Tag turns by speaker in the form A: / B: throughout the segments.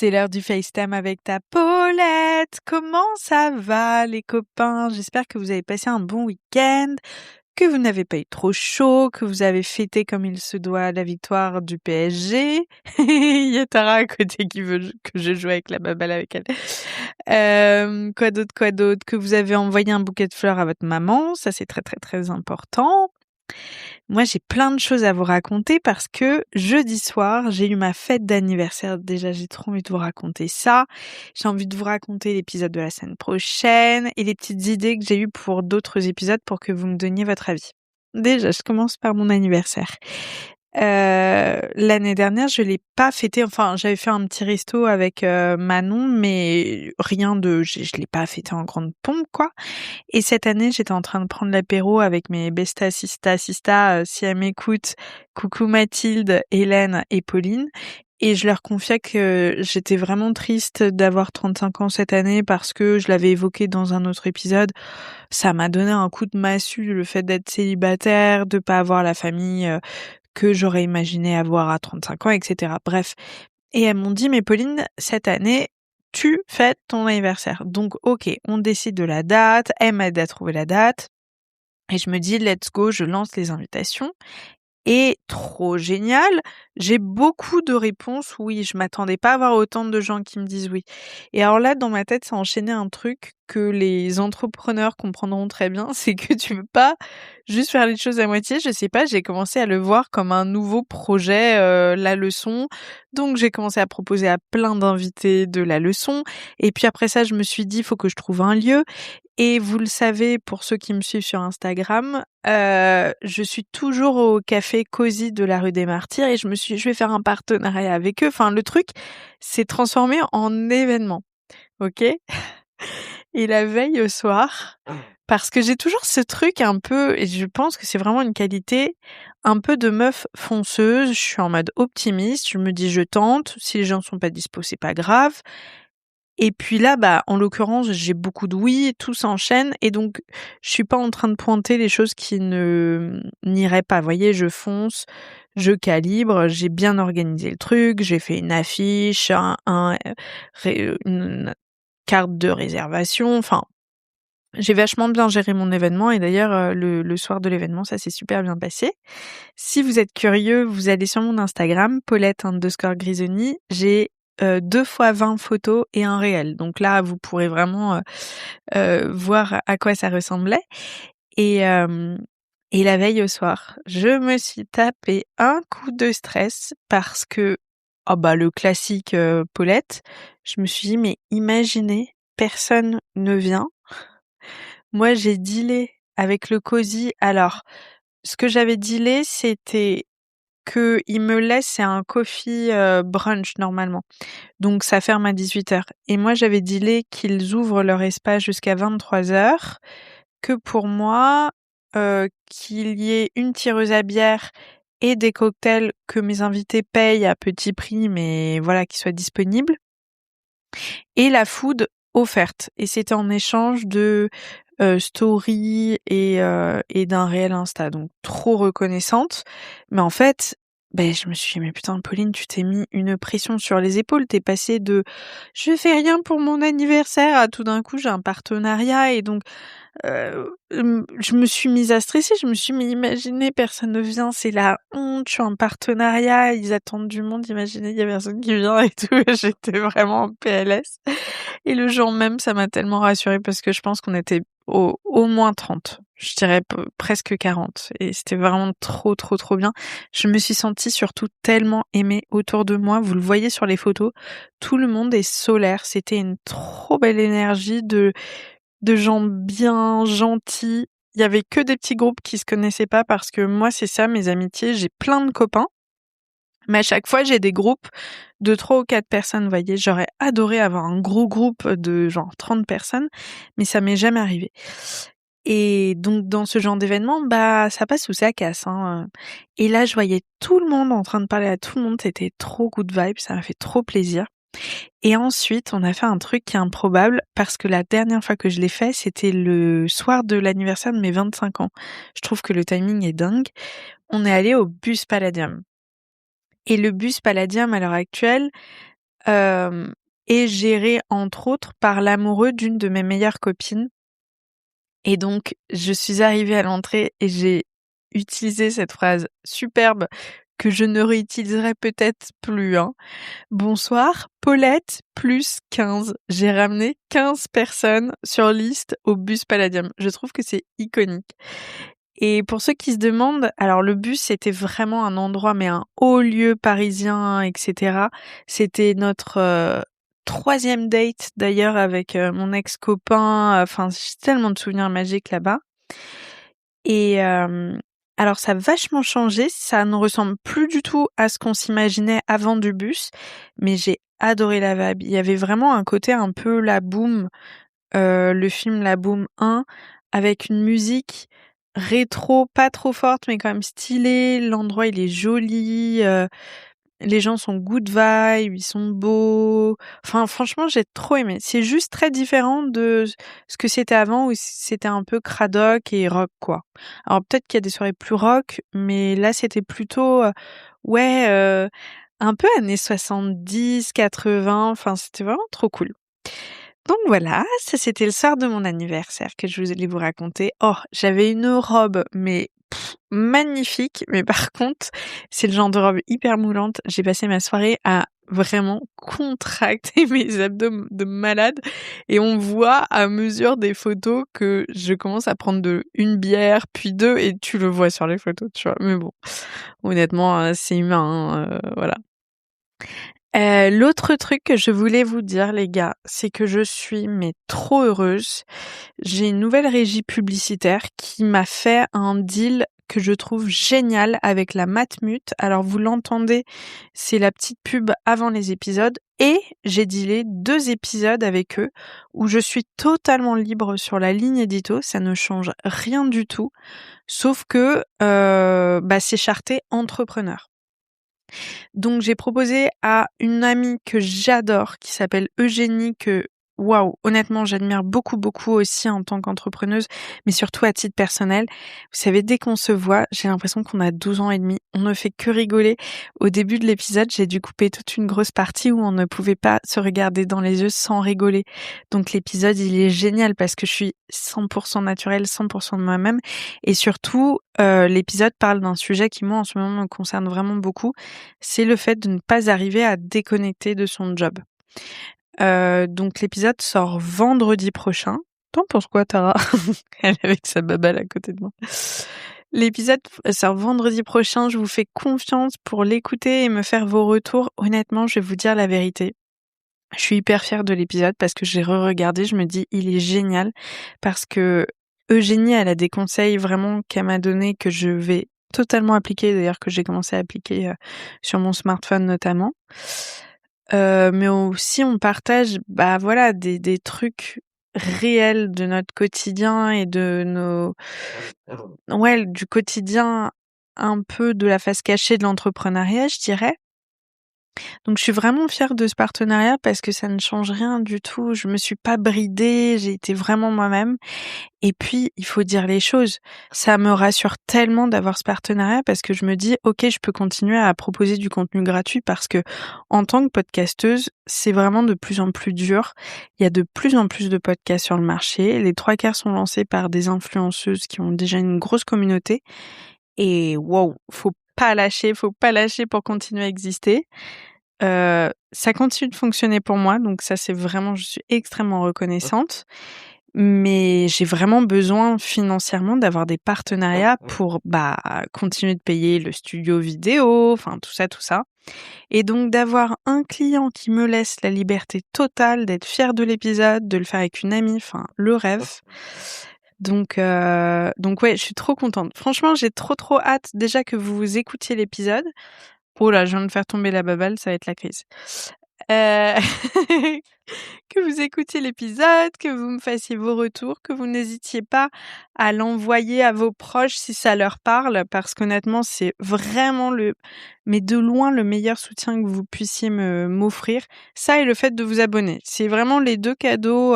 A: C'est l'heure du FaceTime avec ta Paulette. Comment ça va, les copains? J'espère que vous avez passé un bon week-end, que vous n'avez pas eu trop chaud, que vous avez fêté comme il se doit la victoire du PSG. Il y a Tara à côté qui veut que je joue avec la baballe avec elle. Quoi d'autre? Que vous avez envoyé un bouquet de fleurs à votre maman. Ça, c'est très, très, très important. Moi, j'ai plein de choses à vous raconter parce que jeudi soir, j'ai eu ma fête d'anniversaire. Déjà, j'ai trop envie de vous raconter ça. J'ai envie de vous raconter l'épisode de la semaine prochaine et les petites idées que j'ai eues pour d'autres épisodes pour que vous me donniez votre avis. Déjà, je commence par mon anniversaire. L'année dernière, je l'ai pas fêté. Enfin, j'avais fait un petit resto avec Manon, mais rien de, je l'ai pas fêté en grande pompe, quoi. Et cette année, j'étais en train de prendre l'apéro avec mes besta sista, si elles m'écoutent, coucou Mathilde, Hélène et Pauline. Et je leur confiais que j'étais vraiment triste d'avoir 35 ans cette année parce que je l'avais évoqué dans un autre épisode. Ça m'a donné un coup de massue, le fait d'être célibataire, de pas avoir la famille que j'aurais imaginé avoir à 35 ans, etc. Bref. Et elles m'ont dit, mais Pauline, cette année, tu fêtes ton anniversaire. Donc, ok, on décide de la date, elle m'aide à trouver la date, et je me dis, let's go, je lance les invitations. Et trop génial, j'ai beaucoup de réponses oui, je m'attendais pas à avoir autant de gens qui me disent oui. Et alors là, dans ma tête, ça a enchaîné un truc que les entrepreneurs comprendront très bien, c'est que tu peux pas juste faire les choses à moitié. Je sais pas, j'ai commencé à le voir comme un nouveau projet, la leçon. Donc j'ai commencé à proposer à plein d'invités de la leçon. Et puis après ça, je me suis dit, il faut que je trouve un lieu. Et vous le savez, pour ceux qui me suivent sur Instagram, je suis toujours au café Cosy de la rue des Martyrs et je vais faire un partenariat avec eux. Enfin, le truc s'est transformé en événement, ok? Et la veille au soir, parce que j'ai toujours ce truc un peu, et je pense que c'est vraiment une qualité, un peu de meuf fonceuse. Je suis en mode optimiste. Je me dis, je tente. Si les gens sont pas dispo, c'est pas grave. Et puis là, bah, en l'occurrence, j'ai beaucoup de oui, tout s'enchaîne, et donc je suis pas en train de pointer les choses qui ne n'iraient pas. Vous voyez, je fonce, je calibre, j'ai bien organisé le truc, j'ai fait une affiche, une carte de réservation, enfin, j'ai vachement bien géré mon événement, et d'ailleurs, le soir de l'événement, ça s'est super bien passé. Si vous êtes curieux, vous allez sur mon Instagram, Paulette_Grisoni. J'ai 2 fois 20 photos et un réel. Donc là, vous pourrez vraiment voir à quoi ça ressemblait. Et, et la veille au soir, je me suis tapé un coup de stress parce que, oh bah le classique Paulette, je me suis dit, mais imaginez, personne ne vient. Moi, j'ai dealé avec le cosy. Alors, ce que j'avais dealé, c'était qu'ils me laissent, c'est un coffee brunch normalement. Donc ça ferme à 18h. Et moi, j'avais dealé qu'ils ouvrent leur espace jusqu'à 23h, que pour moi, qu'il y ait une tireuse à bière et des cocktails que mes invités payent à petit prix, mais voilà, qui soient disponibles, et la food offerte. Et c'était en échange de story et d'un réel Insta. Donc trop reconnaissante. Mais en fait, ben je me suis dit, mais putain Pauline, tu t'es mis une pression sur les épaules. T'es passée de je fais rien pour mon anniversaire à tout d'un coup j'ai un partenariat, et donc je me suis mise à stresser. Je me suis dit, mais imaginez, personne ne vient, c'est la honte, je suis en partenariat, ils attendent du monde, imaginez, il y a personne qui vient et tout. J'étais vraiment en PLS. Et le jour même, ça m'a tellement rassurée parce que je pense qu'on était au moins 30. Je dirais presque 40. Et c'était vraiment trop, trop, trop bien. Je me suis sentie surtout tellement aimée autour de moi. Vous le voyez sur les photos. Tout le monde est solaire. C'était une trop belle énergie de gens bien gentils. Il y avait que des petits groupes qui se connaissaient pas parce que moi, c'est ça, mes amitiés. J'ai plein de copains. Mais à chaque fois, j'ai des groupes de 3 ou 4 personnes, vous voyez. J'aurais adoré avoir un gros groupe de genre 30 personnes, mais ça m'est jamais arrivé. Et donc, dans ce genre d'événement, bah, ça passe ou ça casse, hein. Et là, je voyais tout le monde en train de parler à tout le monde. C'était trop good vibe. Ça m'a fait trop plaisir. Et ensuite, on a fait un truc qui est improbable parce que la dernière fois que je l'ai fait, c'était le soir de l'anniversaire de mes 25 ans. Je trouve que le timing est dingue. On est allé au Bus Palladium. Et le Bus Palladium, à l'heure actuelle, hem et gérée entre autres par l'amoureux d'une de mes meilleures copines. Et donc je suis arrivée à l'entrée et j'ai utilisé cette phrase superbe que je ne réutiliserai peut-être plus, hein. Bonsoir, Paulette plus 15. J'ai ramené 15 personnes sur liste au bus Palladium. Je trouve que c'est iconique. Et pour ceux qui se demandent, alors le bus c'était vraiment un endroit, mais un haut lieu parisien, etc. C'était notre 3e date d'ailleurs avec mon ex-copain. Enfin, j'ai tellement de souvenirs magiques là-bas. Et alors ça a vachement changé, ça ne ressemble plus du tout à ce qu'on s'imaginait avant du bus, mais j'ai adoré la vibe. Il y avait vraiment un côté un peu La Boum, le film La Boum 1, avec une musique rétro, pas trop forte, mais quand même stylée. L'endroit, il est joli, les gens sont good vibes, ils sont beaux. Enfin, franchement, j'ai trop aimé. C'est juste très différent de ce que c'était avant, où c'était un peu cradock et rock, quoi. Alors peut-être qu'il y a des soirées plus rock, mais là, c'était plutôt, ouais, un peu années 70, 80. Enfin, c'était vraiment trop cool. Donc voilà, ça c'était le soir de mon anniversaire que je voulais vous raconter. Oh, j'avais une robe, mais magnifique, mais par contre, c'est le genre de robe hyper moulante. J'ai passé ma soirée à vraiment contracter mes abdos de malade et on voit à mesure des photos que je commence à prendre une bière, puis deux, et tu le vois sur les photos, tu vois. Mais bon, honnêtement, c'est humain, hein, voilà. L'autre truc que je voulais vous dire, les gars, c'est que je suis mais trop heureuse. J'ai une nouvelle régie publicitaire qui m'a fait un deal que je trouve génial avec la Matmut. Alors vous l'entendez, c'est la petite pub avant les épisodes, et j'ai dealé 2 épisodes avec eux où je suis totalement libre sur la ligne édito, ça ne change rien du tout, sauf que c'est charté entrepreneur. Donc j'ai proposé à une amie que j'adore, qui s'appelle Eugénie, que waouh, honnêtement, j'admire beaucoup, beaucoup aussi en tant qu'entrepreneuse, mais surtout à titre personnel. Vous savez, dès qu'on se voit, j'ai l'impression qu'on a 12 ans et demi. On ne fait que rigoler. Au début de l'épisode, j'ai dû couper toute une grosse partie où on ne pouvait pas se regarder dans les yeux sans rigoler. Donc l'épisode, il est génial parce que je suis 100% naturelle, 100% de moi-même. Et surtout, l'épisode parle d'un sujet qui, moi, en ce moment, me concerne vraiment beaucoup. C'est le fait de ne pas arriver à déconnecter de son job. Donc l'épisode sort vendredi prochain. T'en penses quoi, Tara? Elle est avec sa baballe à côté de moi. L'épisode sort vendredi prochain. Je vous fais confiance pour l'écouter et me faire vos retours. Honnêtement, je vais vous dire la vérité. Je suis hyper fière de l'épisode parce que j'ai re-regardé. Je me dis, il est génial parce que Eugénie, elle a des conseils vraiment qu'elle m'a donné que je vais totalement appliquer. D'ailleurs, que j'ai commencé à appliquer sur mon smartphone notamment. Mais aussi on partage, voilà, des trucs réels de notre quotidien et de nos ouais, du quotidien, un peu de la face cachée de l'entrepreneuriat, je dirais. Donc je suis vraiment fière de ce partenariat parce que ça ne change rien du tout. Je me suis pas bridée, j'ai été vraiment moi-même. Et puis, il faut dire les choses. Ça me rassure tellement d'avoir ce partenariat parce que je me dis, OK, je peux continuer à proposer du contenu gratuit parce que, en tant que podcasteuse, c'est vraiment de plus en plus dur. Il y a de plus en plus de podcasts sur le marché. Les 3/4 sont lancés par des influenceuses qui ont déjà une grosse communauté. Et wow, faut pas lâcher pour continuer à exister. Ça continue de fonctionner pour moi, donc ça, c'est vraiment, je suis extrêmement reconnaissante. Mais j'ai vraiment besoin financièrement d'avoir des partenariats pour continuer de payer le studio vidéo, enfin tout ça. Et donc d'avoir un client qui me laisse la liberté totale d'être fier de l'épisode, de le faire avec une amie, enfin le rêve. Donc ouais, je suis trop contente. Franchement, j'ai trop hâte déjà que vous écoutiez l'épisode. Oh là, je viens de faire tomber la baballe, ça va être la crise. Heu, que vous écoutiez l'épisode, que vous me fassiez vos retours, que vous n'hésitiez pas à l'envoyer à vos proches si ça leur parle, parce qu'honnêtement, c'est vraiment mais de loin le meilleur soutien que vous puissiez m'offrir. Ça et le fait de vous abonner. C'est vraiment les 2 cadeaux,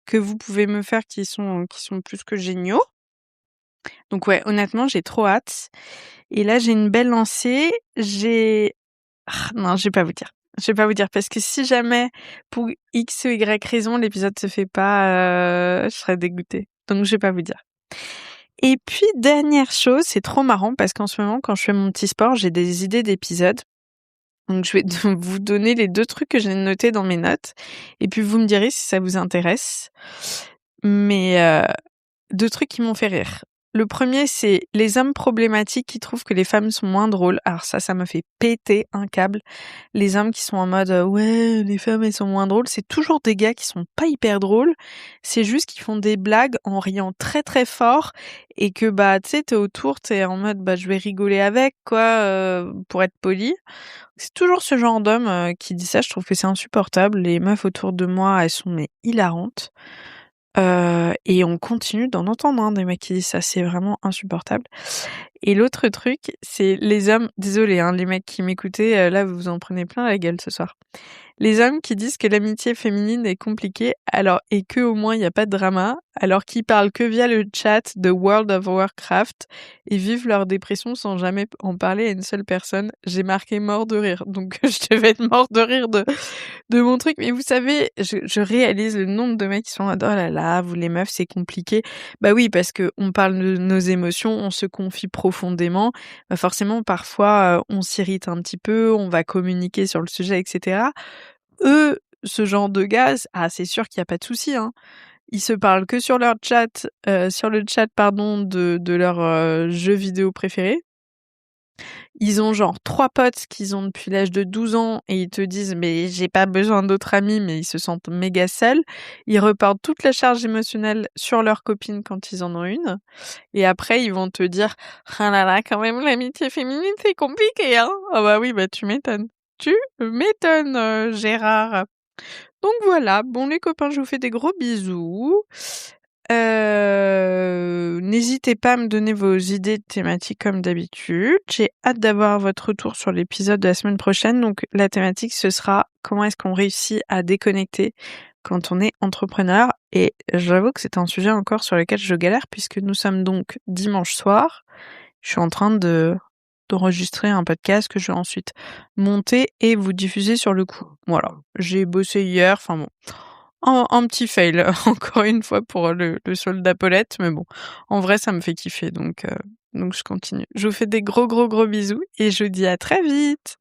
A: que vous pouvez me faire qui sont plus que géniaux. Donc ouais, honnêtement, j'ai trop hâte. Et là, j'ai une belle lancée. Non, je vais pas vous dire. Je vais pas vous dire parce que si jamais pour X ou Y raison l'épisode se fait pas, je serais dégoûtée. Donc je vais pas vous dire. Et puis dernière chose, c'est trop marrant parce qu'en ce moment quand je fais mon petit sport, j'ai des idées d'épisodes. Donc je vais vous donner les 2 trucs que j'ai notés dans mes notes et puis vous me direz si ça vous intéresse. Mais 2 trucs qui m'ont fait rire. Le premier, c'est les hommes problématiques qui trouvent que les femmes sont moins drôles. Alors ça me fait péter un câble. Les hommes qui sont en mode ouais, les femmes elles sont moins drôles, c'est toujours des gars qui sont pas hyper drôles. C'est juste qu'ils font des blagues en riant très très fort et que bah tu sais t'es autour, t'es en mode bah je vais rigoler avec quoi pour être poli. C'est toujours ce genre d'homme qui dit ça. Je trouve que c'est insupportable. Les meufs autour de moi, elles sont mais hilarantes. Et on continue d'en entendre, hein, des mecs qui disent ça, c'est vraiment insupportable. Et l'autre truc, c'est les hommes désolée, hein, les mecs qui m'écoutaient, là, vous vous en prenez plein la gueule ce soir. Les hommes qui disent que l'amitié féminine est compliquée alors et qu'au moins il y a pas de drama, alors qu'ils parlent que via le chat de World of Warcraft et vivent leur dépression sans jamais en parler à une seule personne. J'ai marqué mort de rire, donc je devais être mort de rire de mon truc. Mais vous savez, je réalise le nombre de mecs qui sont en mode: «Oh là là, vous les meufs, c'est compliqué». Bah oui, parce qu'on parle de nos émotions, on se confie profondément. Bah forcément, parfois, on s'irrite un petit peu, on va communiquer sur le sujet et cetera. Eux, ce genre de gars, c'est sûr qu'il y a pas de souci, hein. Ils se parlent que sur leur chat, sur le chat pardon de leur, jeu vidéo préféré. Ils ont genre 3 potes qu'ils ont depuis l'âge de 12 ans et ils te disent: «Mais j'ai pas besoin d'autres amis», mais ils se sentent méga seuls. Ils reportent toute la charge émotionnelle sur leur copine quand ils en ont une et après ils vont te dire: «Ah là là, quand même l'amitié féminine c'est compliqué, hein». Ah bah oui, bah tu m'étonnes. Tu m'étonnes, Gérard. Donc voilà, bon les copains, je vous fais des gros bisous. N'hésitez pas à me donner vos idées de thématiques comme d'habitude. J'ai hâte d'avoir votre retour sur l'épisode de la semaine prochaine. Donc la thématique, ce sera comment est-ce qu'on réussit à déconnecter quand on est entrepreneur. Et j'avoue que c'est un sujet encore sur lequel je galère puisque nous sommes donc dimanche soir. Je suis en train d'enregistrer un podcast que je vais ensuite monter et vous diffuser sur le coup. Voilà. J'ai bossé hier, enfin bon. Un petit fail, encore une fois pour le soldat Paulette, mais bon, en vrai ça me fait kiffer donc je continue. Je vous fais des gros bisous et je vous dis à très vite!